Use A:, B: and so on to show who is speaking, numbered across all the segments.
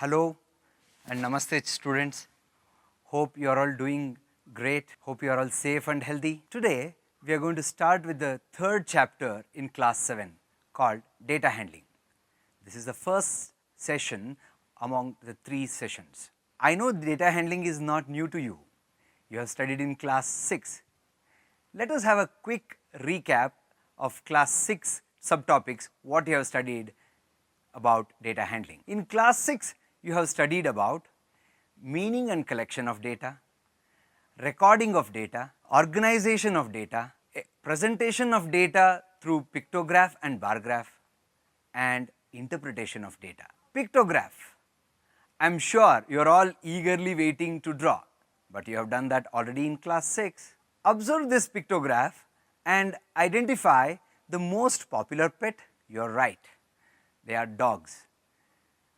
A: Hello and namaste students. Hope you are all doing great. Hope you are all safe and healthy. Today we are going to start with the third chapter in class 7 called data handling. This is the first session among the 3 sessions. I know data handling is not new to you. You have studied in class 6. Let us have a quick recap of class 6 subtopics, what you have studied about data handling. In class 6, you have studied about meaning and collection of data, recording of data, organization of data, presentation of data through pictograph and bar graph, and interpretation of data. Pictograph. I am sure you are all eagerly waiting to draw, but you have done that already in class 6. Observe this pictograph and identify the most popular pet. You are right, they are dogs.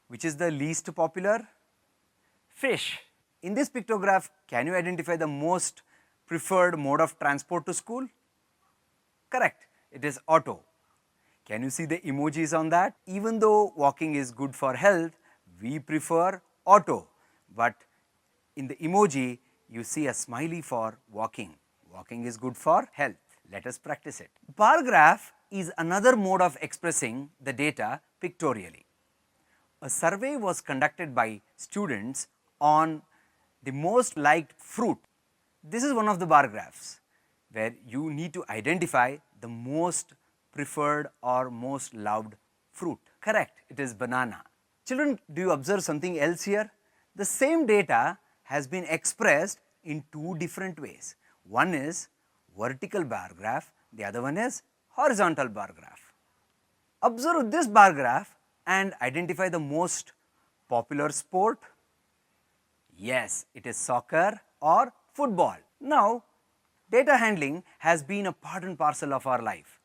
A: Which is the least popular? Fish. In this pictograph, can you identify the most preferred mode of transport to school? Correct, it is auto. Can you see the emojis on that? Even though walking is good for health, we prefer auto, but in the emoji you see a smiley for walking. Walking is good for health. Let us practice it. Bar graph is another mode of expressing the data pictorially. A survey was conducted by students on the most liked fruit. This is one of the bar graphs where you need to identify the most preferred or most loved fruit. Correct, it is banana. Children, do you observe something else here? The same data has been expressed in 2 different ways. One is vertical bar graph, the other one is horizontal bar graph. Observe this bar graph and identify the most popular sport. Yes, it is soccer or football. Now, data handling has been a part and parcel of our life.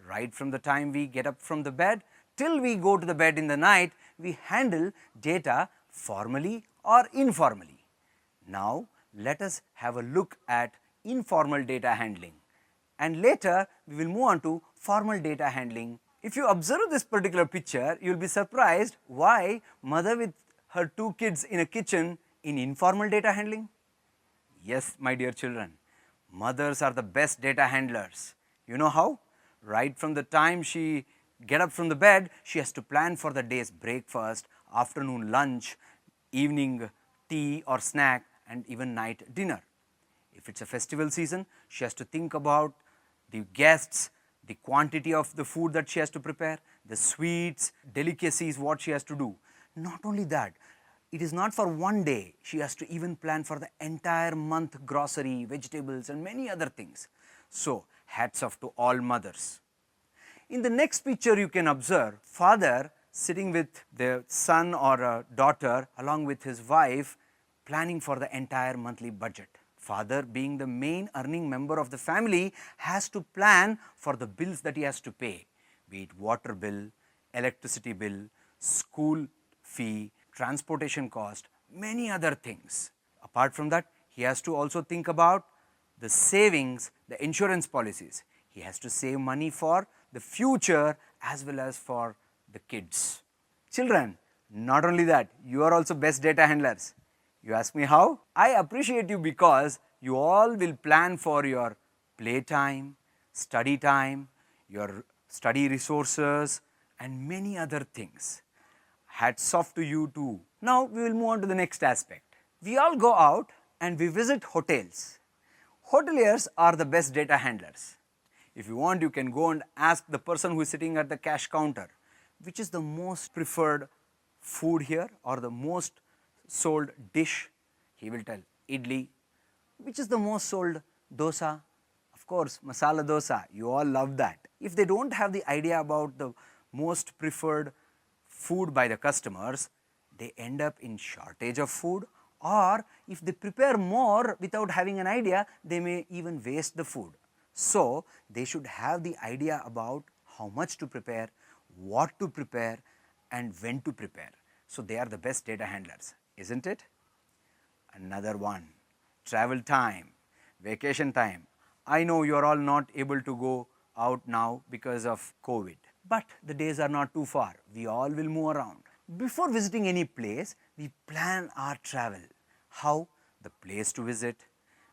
A: Right from the time we get up from the bed till we go to the bed in the night, we handle data formally or informally. Now, let us have a look at informal data handling, and later we will move on to formal data handling. If you observe this particular picture, you will be surprised why mother with her 2 kids in a kitchen in informal data handling. Yes, my dear children, mothers are the best data handlers. You know how? Right from the time she get up from the bed, she has to plan for the day's breakfast, afternoon lunch, evening tea or snack, and even night dinner. If it's a festival season, she has to think about the guests, the quantity of the food that she has to prepare, the sweets, delicacies, what she has to do. Not only that, it is not for one day, she has to even plan for the entire month grocery, vegetables and many other things. So, hats off to all mothers. In the next picture you can observe father sitting with their son or a daughter along with his wife planning for the entire monthly budget. Father, being the main earning member of the family, has to plan for the bills that he has to pay, be it water bill, electricity bill, school fee, transportation cost, many other things. Apart from that, he has to also think about the savings, the insurance policies. He has to save money for the future as well as for the kids. Children, not only that, you are also best data handlers. You ask me how? I appreciate you because you all will plan for your playtime, study time, your study resources and many other things. Hats off to you too. Now we will move on to the next aspect. We all go out and we visit hotels. Hoteliers are the best data handlers. If you want, you can go and ask the person who is sitting at the cash counter, which is the most preferred food here or the most sold dish. He will tell idli. Which is the most sold dosa? Of course, masala dosa. You all love that. If they don't have the idea about the most preferred food by the customers, they end up in shortage of food, or if they prepare more without having an idea, they may even waste the food. So, they should have the idea about how much to prepare, what to prepare and when to prepare. So, they are the best data handlers, isn't it? Another one, travel time, vacation time. I know you are all not able to go out now because of COVID, but the days are not too far. We all will move around. Before visiting any place, we plan our travel. How? The place to visit,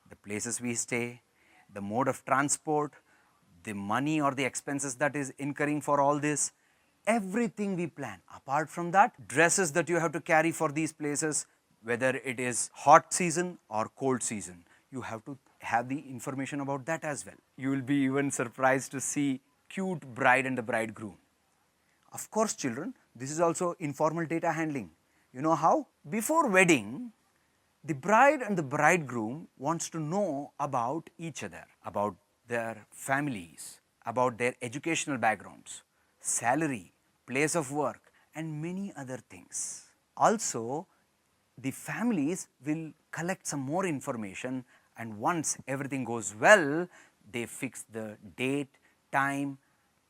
A: the places we stay, the mode of transport, the money or the expenses that is incurring for all this, everything we plan. Apart from that, dresses that you have to carry for these places, whether it is hot season or cold season, you have to have the information about that as well. You will be even surprised to see cute bride and the bridegroom. Of course, children, this is also informal data handling. You know how? Before wedding, the bride and the bridegroom wants to know about each other, about their families, about their educational backgrounds, salary, place of work, and many other things. Also, the families will collect some more information, and once everything goes well, they fix the date, time,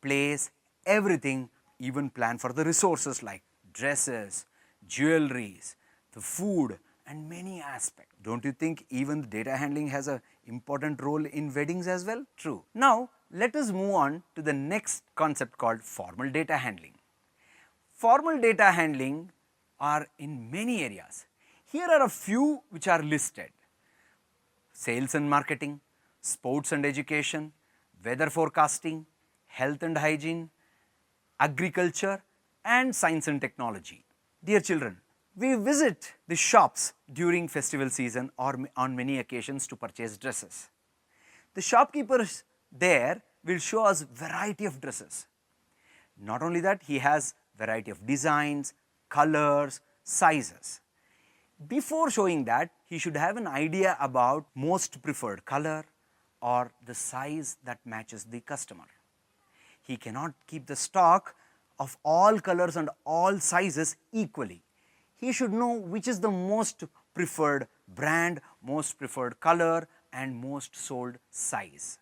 A: place, everything, even plan for the resources like dresses, jewelries, the food, and many aspects. Don't you think even the data handling has an important role in weddings as well? True. Now, let us move on to the next concept called formal data handling. Formal data handling are in many areas. Here are a few which are listed: sales and marketing, sports and education, weather forecasting, health and hygiene, agriculture, and science and technology. Dear children, we visit the shops during festival season or on many occasions to purchase dresses. The shopkeepers there will show us variety of dresses. Not only that, he has variety of designs, colors, sizes. Before showing that, he should have an idea about most preferred color or the size that matches the customer. He cannot keep the stock of all colors and all sizes equally. He should know which is the most preferred brand, most preferred color, and most sold size.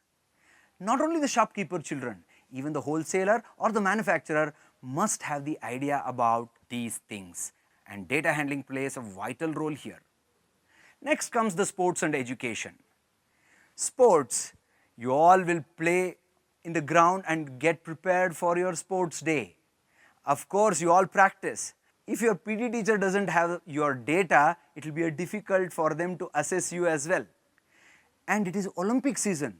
A: Not only the shopkeeper, children, even the wholesaler or the manufacturer must have the idea about these things, and data handling plays a vital role here. Next comes the sports and education. Sports, you all will play in the ground and get prepared for your sports day. Of course, you all practice. If your PT teacher doesn't have your data, it will be difficult for them to assess you as well. And it is Olympic season.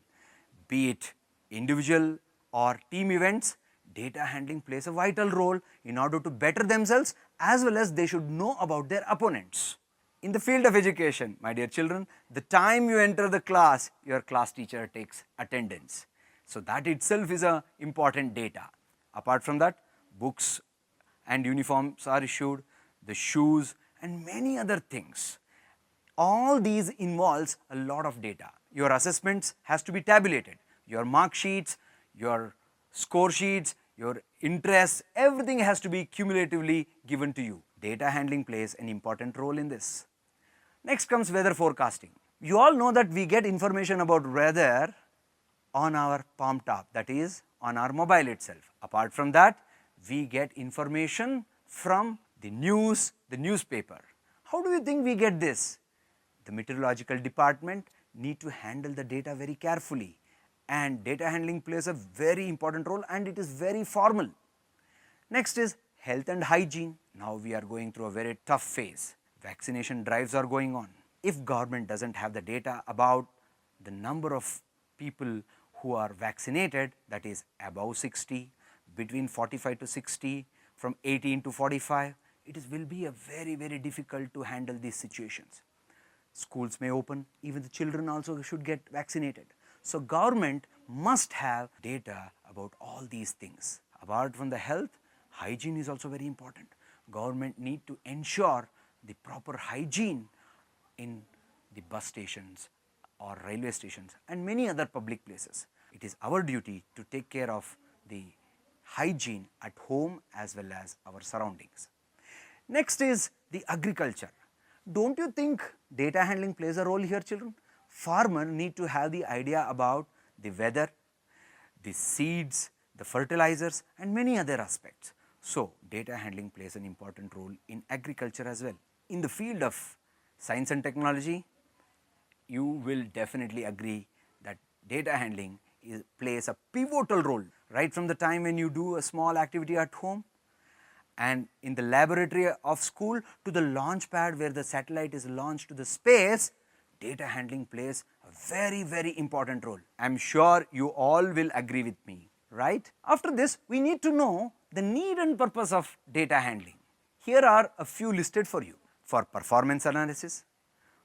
A: Be it individual or team events, data handling plays a vital role in order to better themselves, as well as they should know about their opponents. In the field of education, my dear children, the time you enter the class, your class teacher takes attendance. So that itself is a important data. Apart from that, books and uniforms are issued, the shoes, and many other things. All these involves a lot of data. Your assessments has to be tabulated. Your mark sheets, your score sheets, your interests, everything has to be cumulatively given to you. Data handling plays an important role in this. Next comes weather forecasting. You all know that we get information about weather on our palm top, that is on our mobile itself. Apart from that, we get information from the news, the newspaper. How do you think we get this? The meteorological department need to handle the data very carefully, and data handling plays a very important role, and it is very formal. Next is health and hygiene. Now we are going through a very tough phase. Vaccination drives are going on. If government doesn't have the data about the number of people who are vaccinated, that is above 60, between 45 to 60, from 18 to 45, it will be a very difficult to handle these situations. Schools may open, even the children also should get vaccinated. So government must have data about all these things. Apart from the health, hygiene is also very important. Government need to ensure the proper hygiene in the bus stations or railway stations and many other public places. It is our duty to take care of the hygiene at home as well as our surroundings. Next is the agriculture. Don't you think data handling plays a role here, children? Farmer need to have the idea about the weather, the seeds, the fertilizers, and many other aspects. So data handling plays an important role in agriculture as well. In the field of science and technology, you will definitely agree that data handling plays a pivotal role right from the time when you do a small activity at home And in the laboratory of school to the launch pad where the satellite is launched to the space, data handling plays a very, very important role. I am sure you all will agree with me, right? After this, we need to know the need and purpose of data handling. Here are a few listed for you. For performance analysis,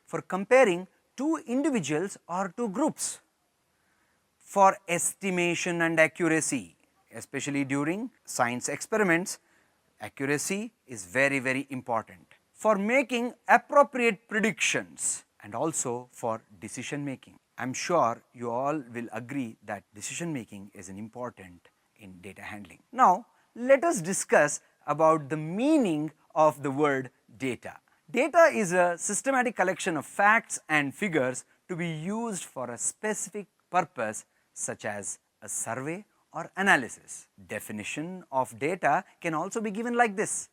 A: for comparing two individuals or two groups, for estimation and accuracy, especially during science experiments, accuracy is very, very important. For making appropriate predictions and also for decision making. I am sure you all will agree that decision making is an important in data handling. Now, let us discuss about the meaning of the word data. Data is a systematic collection of facts and figures to be used for a specific purpose such as a survey or analysis. Definition of data can also be given like this: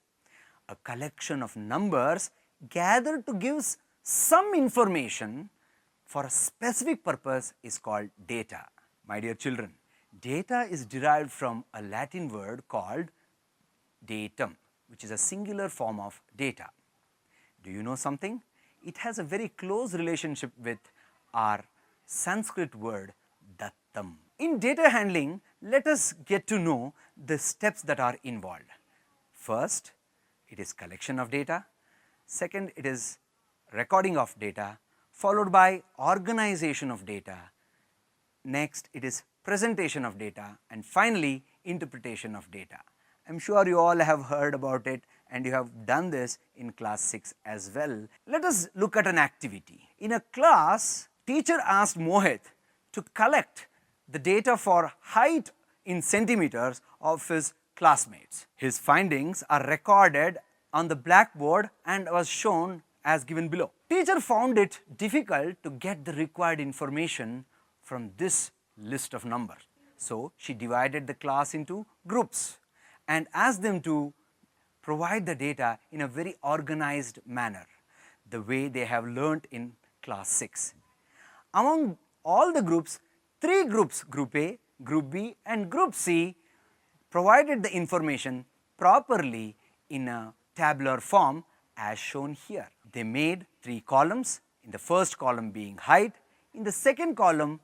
A: a collection of numbers gathered to give some information for a specific purpose is called data. My dear children, data is derived from a Latin word called datum, which is a singular form of data. Do you know something? It has a very close relationship with our Sanskrit word dattam. In data handling, let us get to know the steps that are involved. First, it is collection of data. Second, it is recording of data, followed by organization of data. Next, it is presentation of data, and finally, interpretation of data. I am sure you all have heard about it and you have done this in class 6 as well. Let us look at an activity. In a class, teacher asked Mohit to collect the data for height in centimeters of his classmates. His findings are recorded on the blackboard and was shown as given below. Teacher found it difficult to get the required information from this list of numbers. So she divided the class into groups and asked them to provide the data in a very organized manner, the way they have learnt in class 6. Among all the groups, 3 groups, Group A, Group B and Group C, provided the information properly in a tabular form as shown here. They made 3 columns, in the first column being height, in the second column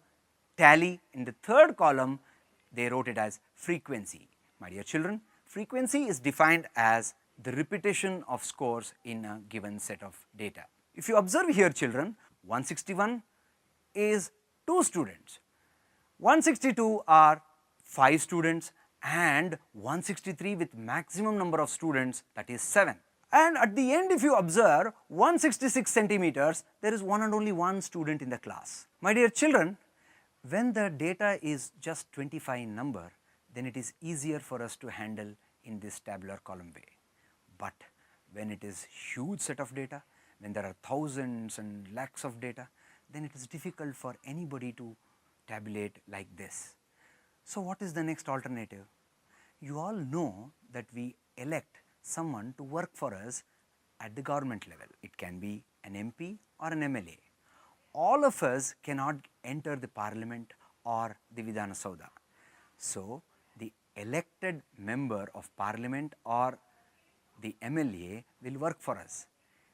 A: tally, in the third column they wrote it as frequency. My dear children, frequency is defined as the repetition of scores in a given set of data. If you observe here children, 161 is 2 students, 162 are 5 students and 163 with maximum number of students, that is 7. And at the end if you observe 166 centimeters, there is one and only one student in the class. My dear children, when the data is just 25 in number, then it is easier for us to handle in this tabular column way. But when it is huge set of data, when there are thousands and lakhs of data, then it is difficult for anybody to tabulate like this. So what is the next alternative? You all know that we elect someone to work for us at the government level. It can be an MP or an MLA. All of us cannot enter the parliament or the Vidhana Saudha. So the elected member of parliament or the MLA will work for us.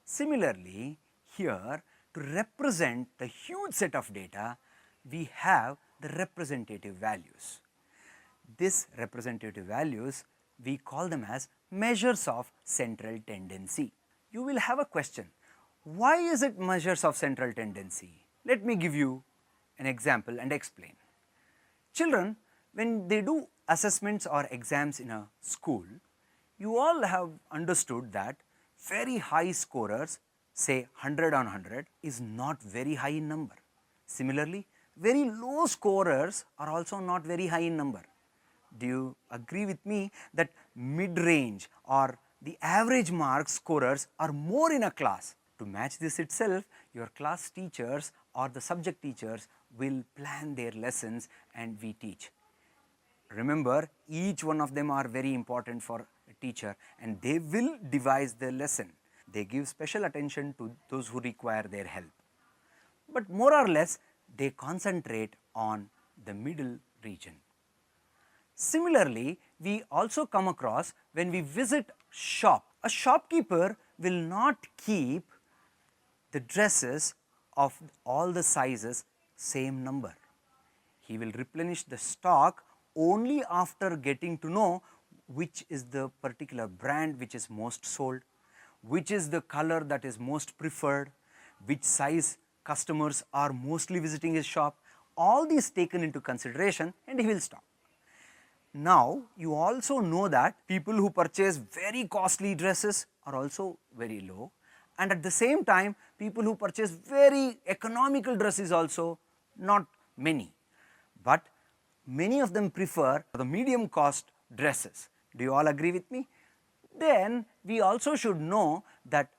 A: Similarly, here to represent the huge set of data, we have the representative values. These representative values, we call them as measures of central tendency. You will have a question, why is it measures of central tendency? Let me give you an example and explain. Children, when they do assessments or exams in a school, you all have understood that very high scorers, say 100 on 100, is not very high in number. Similarly, very low scorers are also not very high in number. Do you agree with me that mid-range or the average mark scorers are more in a class? To match this itself, your class teachers or the subject teachers will plan their lessons and we teach. Remember, each one of them are very important for a teacher and they will devise the lesson. They give special attention to those who require their help. But more or less, they concentrate on the middle region. Similarly, we also come across when we visit shop. A shopkeeper will not keep the dresses of all the sizes same number. He will replenish the stock only after getting to know which is the particular brand which is most sold, which is the color that is most preferred, which size customers are mostly visiting his shop. All these taken into consideration and he will stop. Now, you also know that people who purchase very costly dresses are also very low, and at the same time people who purchase very economical dresses also not many, but many of them prefer the medium cost dresses. Do you all agree with me? Then we also should know that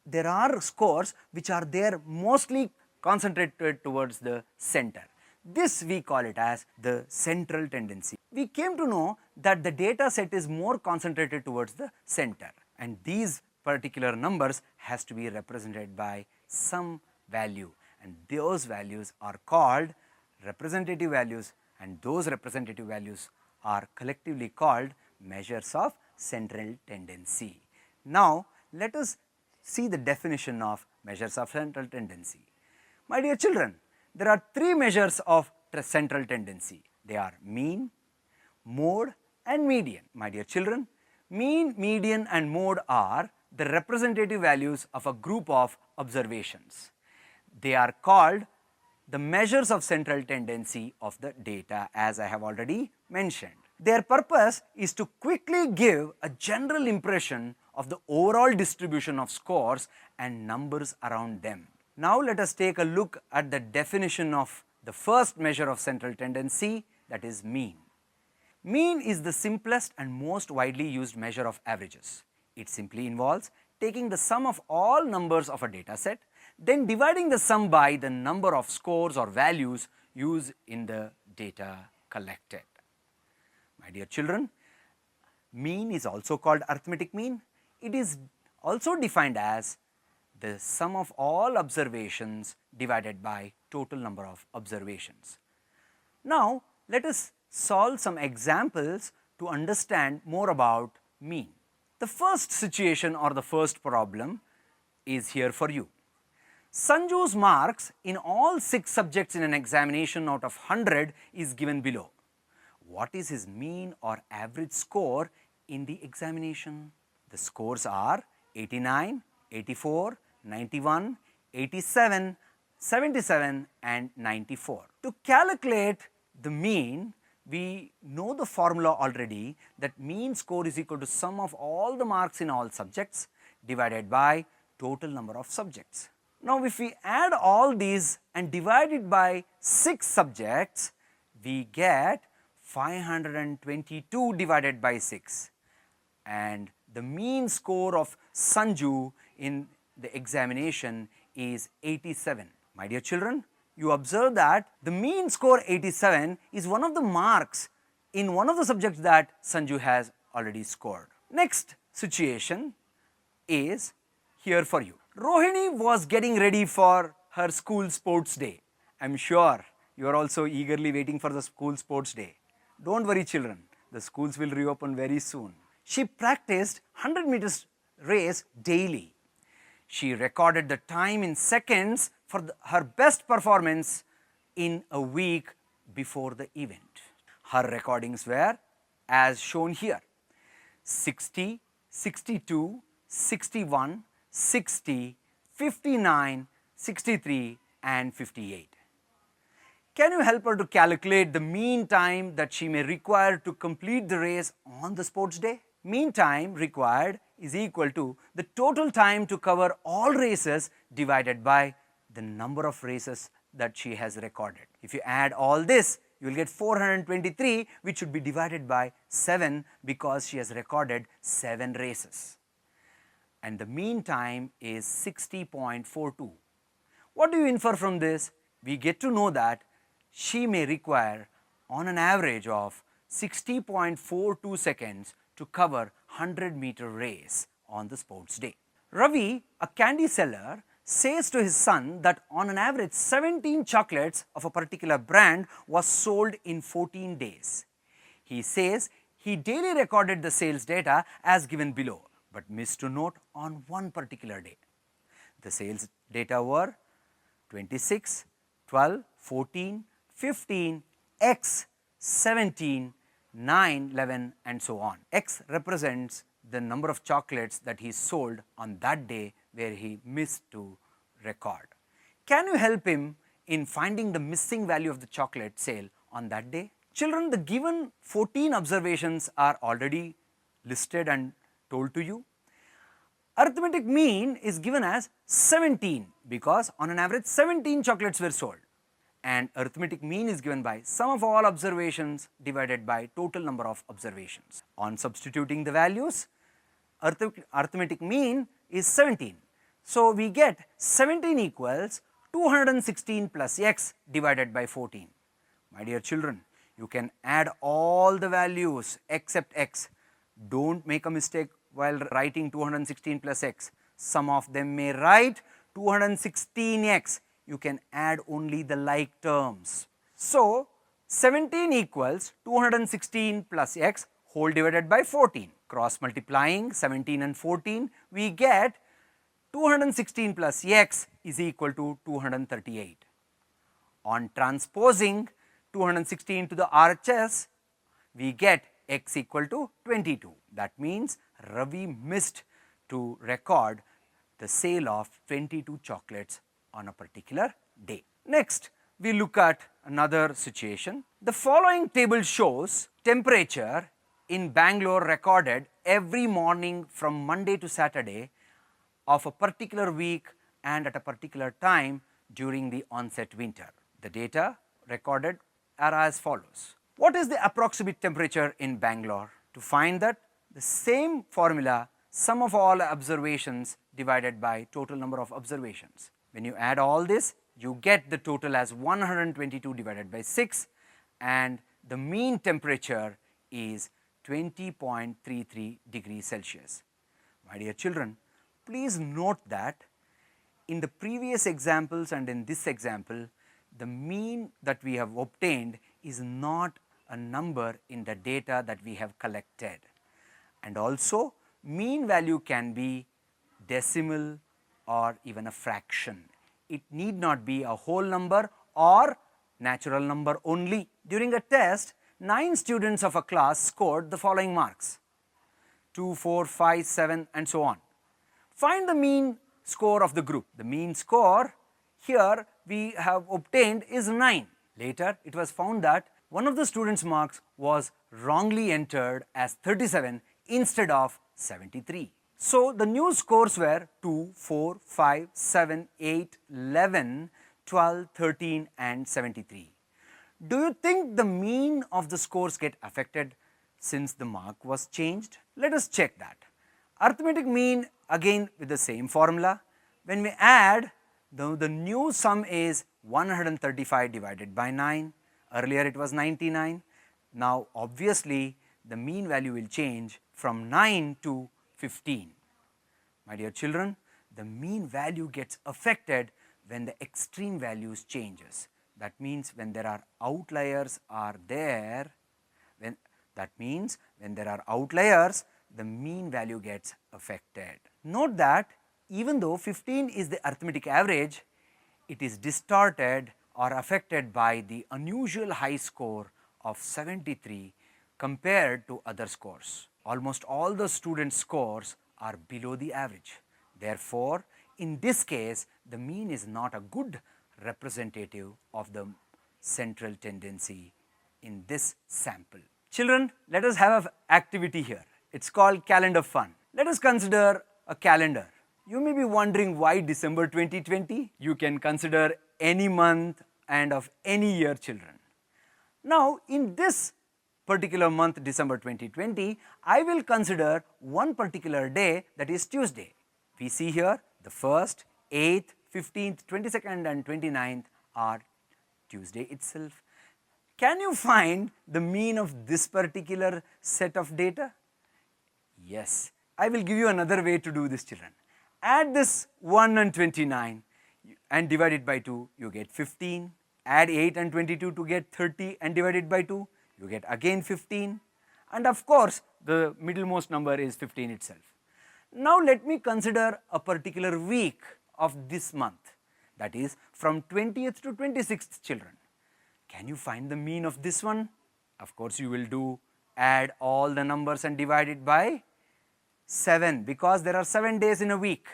A: there are scores which are there mostly concentrated towards the center. This we call it as the central tendency. We came to know that the data set is more concentrated towards the center, and these particular numbers has to be represented by some value, and those values are called representative values, and those representative values are collectively called measures of central tendency. Now, let us see the definition of measures of central tendency. My dear children, there are three measures of central tendency. They are mean, mode and median. My dear children, mean, median and mode are the representative values of a group of observations. They are called the measures of central tendency of the data, as I have already mentioned. Their purpose is to quickly give a general impression of the overall distribution of scores and numbers around them. Now let us take a look at the definition of the first measure of central tendency, that is mean. Mean is the simplest and most widely used measure of averages. It simply involves taking the sum of all numbers of a data set, then dividing the sum by the number of scores or values used in the data collected. My dear children, mean is also called arithmetic mean. It is also defined as the sum of all observations divided by total number of observations. Now, let us solve some examples to understand more about mean. The first situation or the first problem is here for you. Sanju's marks in all 6 subjects in an examination out of 100 is given below. What is his mean or average score in the examination? The scores are 89, 84, 91, 87, 77 and 94. To calculate the mean, we know the formula already, that mean score is equal to sum of all the marks in all subjects divided by total number of subjects. Now, if we add all these and divide it by 6 subjects, we get 522 divided by 6, and the mean score of Sanju in the examination is 87. My dear children, you observe that the mean score 87 is one of the marks in one of the subjects that Sanju has already scored. Next situation is here for you. Rohini was getting ready for her school sports day. I am sure you are also eagerly waiting for the school sports day. Don't worry children, the schools will reopen very soon. She practiced 100 meters race daily. She recorded the time in seconds for her best performance in a week before the event. Her recordings were as shown here: 60, 62, 61, 60, 59, 63 and 58. Can you help her to calculate the mean time that she may require to complete the race on the sports day? Mean time required is equal to the total time to cover all races divided by the number of races that she has recorded. If you add all this, you will get 423, which should be divided by 7 because she has recorded 7 races. And the mean time is 60.42. What do you infer from this? We get to know that she may require on an average of 60.42 seconds to cover 100-meter race on the sports day. Ravi, a candy seller, says to his son that on an average 17 chocolates of a particular brand was sold in 14 days. He says he daily recorded the sales data as given below, but missed to note on one particular day. The sales data were 26, 12, 14, 15, X, 17, 9, 11 and so on. X represents the number of chocolates that he sold on that day where he missed to record. Can you help him in finding the missing value of the chocolate sale on that day? Children, the given 14 observations are already listed and told to you. Arithmetic mean is given as 17 because on an average 17 chocolates were sold, and arithmetic mean is given by sum of all observations divided by total number of observations. On substituting the values, arithmetic mean is 17. So, we get 17 equals 216 plus x divided by 14. My dear children, you can add all the values except x. Don't make a mistake while writing 216 plus x. Some of them may write 216x. You can add only the like terms. So, 17 equals 216 plus x whole divided by 14. Cross multiplying 17 and 14, we get 216 plus x is equal to 238. On transposing 216 to the RHS, we get x equal to 22. That means Ravi missed to record the sale of 22 chocolates on a particular day. Next, we look at another situation. The following table shows temperature in Bangalore recorded every morning from Monday to Saturday of a particular week and at a particular time during the onset winter. The data recorded are as follows. What is the approximate temperature in Bangalore? To find that, the same formula, sum of all observations divided by total number of observations. When you add all this, you get the total as 122 divided by 6, and the mean temperature is 20.33 degrees Celsius. My dear children, please note that in the previous examples and in this example, the mean that we have obtained is not a number in the data that we have collected. And also, mean value can be decimal or even a fraction. It need not be a whole number or natural number only. During a test, 9 students of a class scored the following marks: 2, 4, 5, 7 and so on. Find the mean score of the group. The mean score here we have obtained is 9. Later, it was found that one of the students' marks was wrongly entered as 37 instead of 73. So, the new scores were 2, 4, 5, 7, 8, 11, 12, 13 and 73. Do you think the mean of the scores get affected since the mark was changed? Let us check that. Arithmetic mean again with the same formula. When we add, the new sum is 135 divided by 9. Earlier it was 99. Now obviously the mean value will change from 9 to 15. My dear children, the mean value gets affected when the extreme values changes. That means when there are outliers are there, when there are outliers, the mean value gets affected. Note that even though 15 is the arithmetic average, it is distorted or affected by the unusual high score of 73 compared to other scores. Almost all the students' scores are below the average. Therefore, in this case, the mean is not a good representative of the central tendency in this sample. Children, let us have an activity here. It's called calendar fun. Let us consider a calendar. You may be wondering why December 2020? You can consider any month and of any year, children. Now, in this particular month, December 2020, I will consider one particular day, that is Tuesday. We see here the 1st, 8th, 15th, 22nd and 29th are Tuesday itself. Can you find the mean of this particular set of data? Yes, I will give you another way to do this, children. Add this 1 and 29 and divide it by 2, you get 15. Add 8 and 22 to get 30 and divide it by 2, you get again 15. And of course, the middlemost number is 15 itself. Now let me consider a particular week of this month, that is from 20th to 26th, children. Can you find the mean of this one? Of course you will do add all the numbers and divide it by 7, because there are 7 days in a week.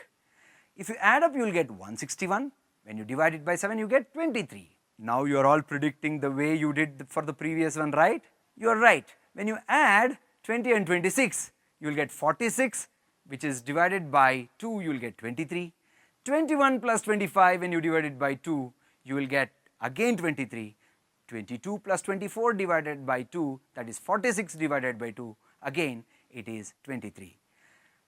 A: If you add up, you will get 161. When you divide it by 7, you get 23. Now you are all predicting the way you did for the previous one, right? You are right. When you add 20 and 26, you will get 46, which is divided by 2, you will get 23. 21 plus 25, when you divide it by 2, you will get again 23. 22 plus 24 divided by 2, that is 46 divided by 2, again it is 23.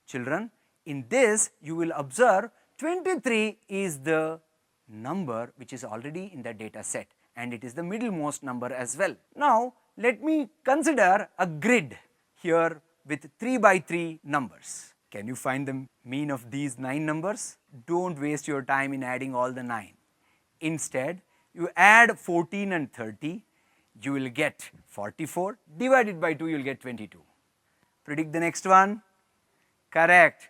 A: Children, in this you will observe 23 is the number which is already in the data set, and it is the middlemost number as well. Now let me consider a grid here with 3 by 3 numbers. Can you find the mean of these 9 numbers? Don't waste your time in adding all the 9. Instead, you add 14 and 30, you will get 44, divided by 2 you will get 22. Predict the next one. Correct.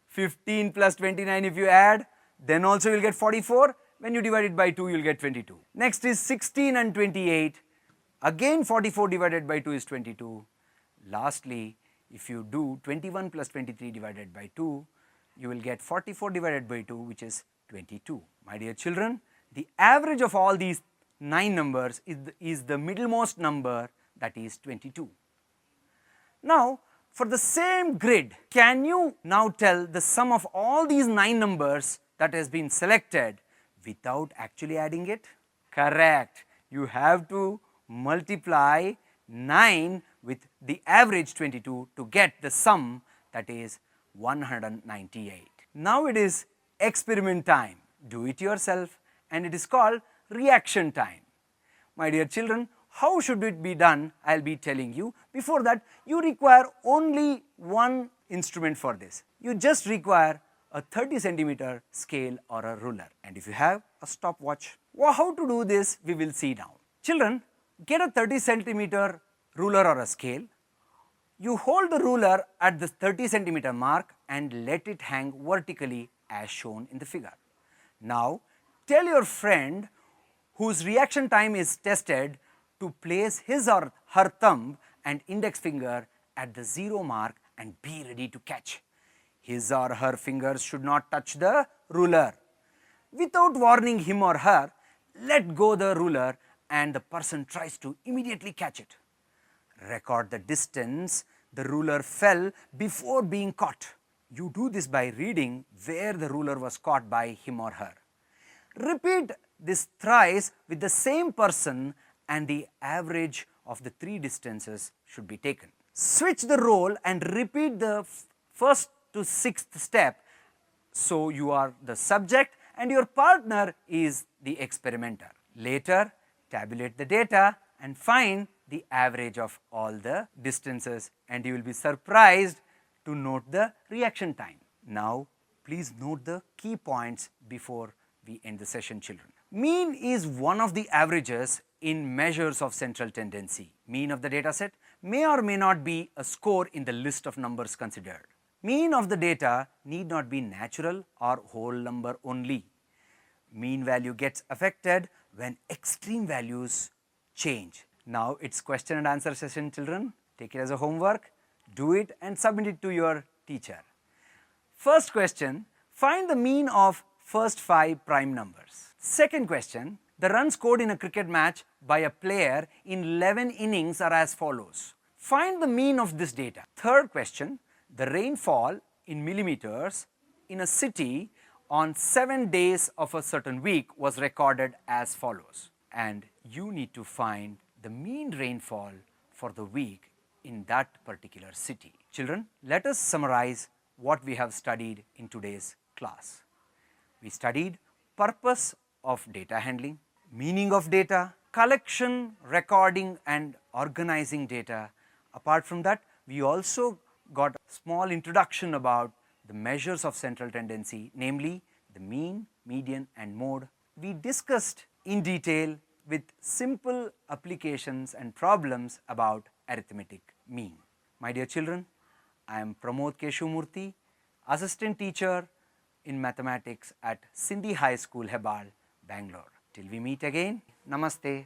A: 15 plus 29 if you add, then also you will get 44. When you divide it by 2, you will get 22. Next is 16 and 28. Again 44 divided by 2 is 22. Lastly, if you do 21 plus 23 divided by 2, you will get 44 divided by 2, which is 22. My dear children, the average of all these 9 numbers is the middlemost number, that is 22. Now, for the same grid, can you now tell the sum of all these 9 numbers that has been selected without actually adding it? Correct. You have to multiply 9 with the average 22 to get the sum, that is 198. Now it is experiment time. Do it yourself, and it is called reaction time. My dear children, how should it be done? I will be telling you. Before that, you require only one instrument for this. You just require a 30 centimeter scale or a ruler, and if you have a stopwatch. Well, how to do this we will see now. Children, get a 30 centimeter ruler or a scale. You hold the ruler at the 30 centimeter mark and let it hang vertically as shown in the figure. Now, tell your friend whose reaction time is tested to place his or her thumb and index finger at the 0 mark and be ready to catch. His or her fingers should not touch the ruler. Without warning him or her, let go the ruler and the person tries to immediately catch it. Record the distance the ruler fell before being caught. You do this by reading where the ruler was caught by him or her. Repeat this thrice with the same person, and the average of the 3 distances should be taken. Switch the role and repeat the first to 6th step, so you are the subject and your partner is the experimenter. Later, tabulate the data and find the average of all the distances, and you will be surprised to note the reaction time. Now, please note the key points before we end the session, children. Mean is one of the averages in measures of central tendency. Mean of the data set may or may not be a score in the list of numbers considered. Mean of the data need not be natural or whole number only. Mean value gets affected when extreme values change. Now it's question and answer session, children. Take it as a homework, do it and submit it to your teacher. First question, find the mean of first 5 prime numbers. Second question, the runs scored in a cricket match by a player in 11 innings are as follows. Find the mean of this data. Third question, the rainfall in millimeters in a city on 7 days of a certain week was recorded as follows. And you need to find the mean rainfall for the week in that particular city. Children, let us summarize what we have studied in today's class. We studied purpose of data handling, meaning of data, collection, recording and organizing data. Apart from that, we also got a small introduction about the measures of central tendency, namely the mean, median and mode. We discussed in detail with simple applications and problems about arithmetic mean. My dear children, I am Pramod Keshumurthy, assistant teacher in mathematics at Sindhi High School, Hebal, Bangalore. Till we meet again, namaste.